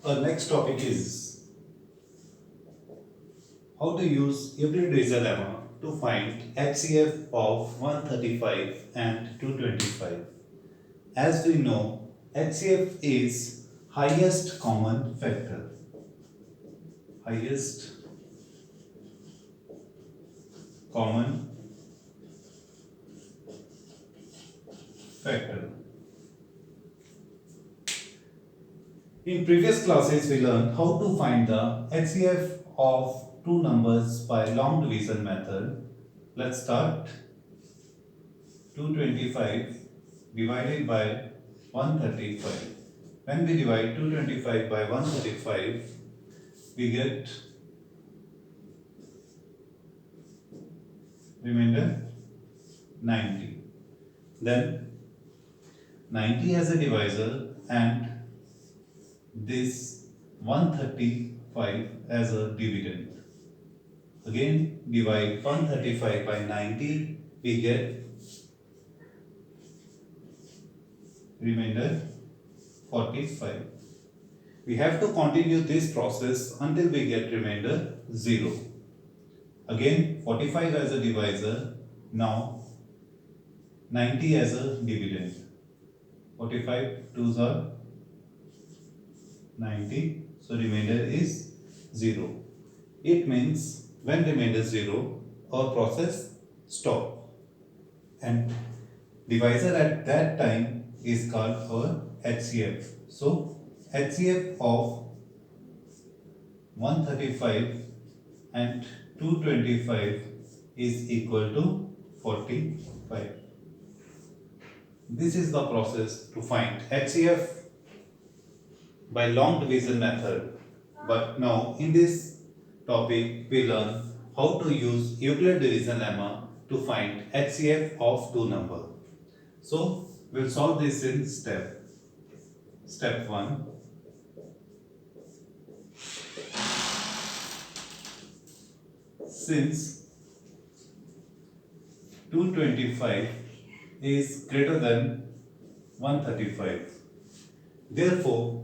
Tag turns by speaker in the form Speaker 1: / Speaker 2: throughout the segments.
Speaker 1: Our next topic is how to use Euclid-Razor lemma to find HCF of 135 and 225. As we know, HCF is highest common factor. Highest common factor. In previous classes, we learned how to find the HCF of two numbers by long division method. Let's start. 225 divided by 135. When we divide 225 by 135, we get remainder 90. Then 90 as a divisor and this 135 as a dividend. Again divide 135 by 90, we get remainder 45. We have to continue this process until we get remainder 0. Again 45 as a divisor, now 90 as a dividend. 45 2s are 90, so remainder is 0. It means when remainder is 0, our process stop, and divisor at that time is called our HCF. So HCF of 135 and 225 is equal to 45. This is the process to find HCF by long division method. But now in this topic we learn how to use Euclid division lemma to find HCF of two numbers. So we'll solve this in step 1. Since 225 is greater than 135, therefore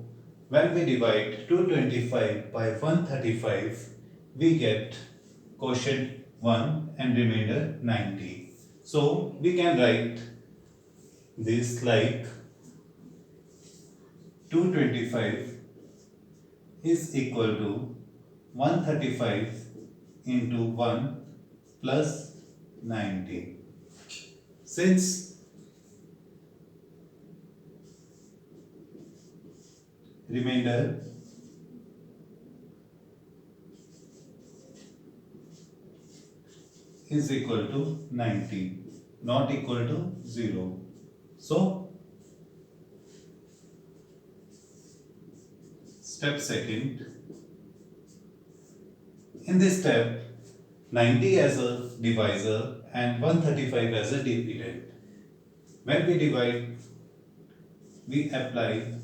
Speaker 1: when we divide 225 by 135, we get quotient 1 and remainder 90. So we can write this like 225 is equal to 135 into 1 plus 90. Since remainder is equal to 90, not equal to 0. So step 2. In this step, 90 as a divisor and 135 as a dividend. When we divide, we apply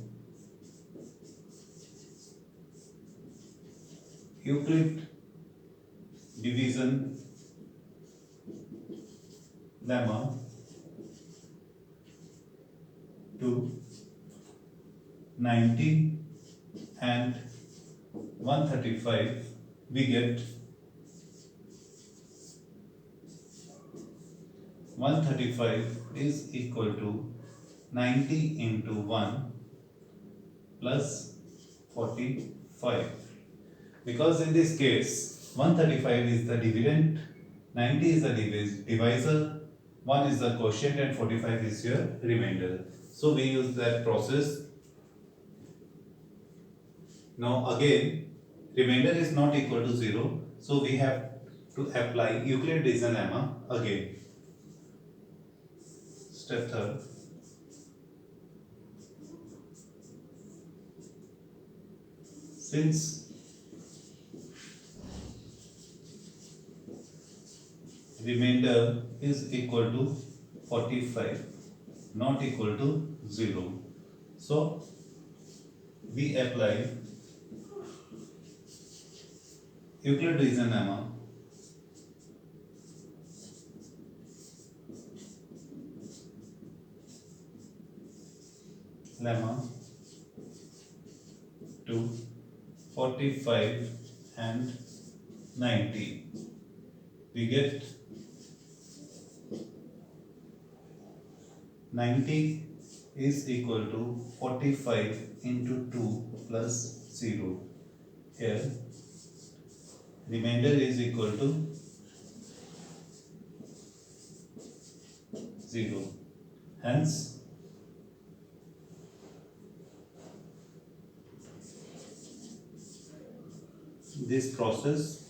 Speaker 1: Euclid division lemma to 90 and 135, we get 135 is equal to 90 into 1 plus 45. Because in this case 135 is the dividend, 90 is the divisor, 1 is the quotient and 45 is your remainder. So we use that process. Now again remainder is not equal to 0, so we have to apply Euclid division lemma again. Step 3. Since remainder is equal to 45, not equal to 0, so we apply Euclid division lemma to 45 and 90. We get 90 is equal to 45 into 2 plus 0. Here, remainder is equal to 0. Hence, this process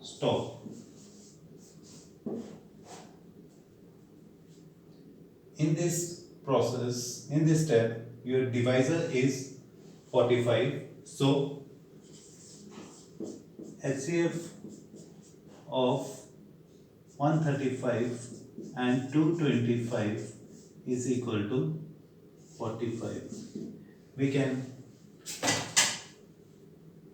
Speaker 1: stop. In this process, in this step, your divisor is 45. So, HCF of 135 and 225 is equal to 45. We can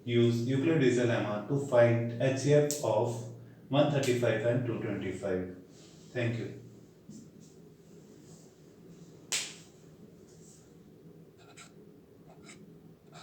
Speaker 1: use Euclid's lemma to find HCF of 135 and 225. Thank you.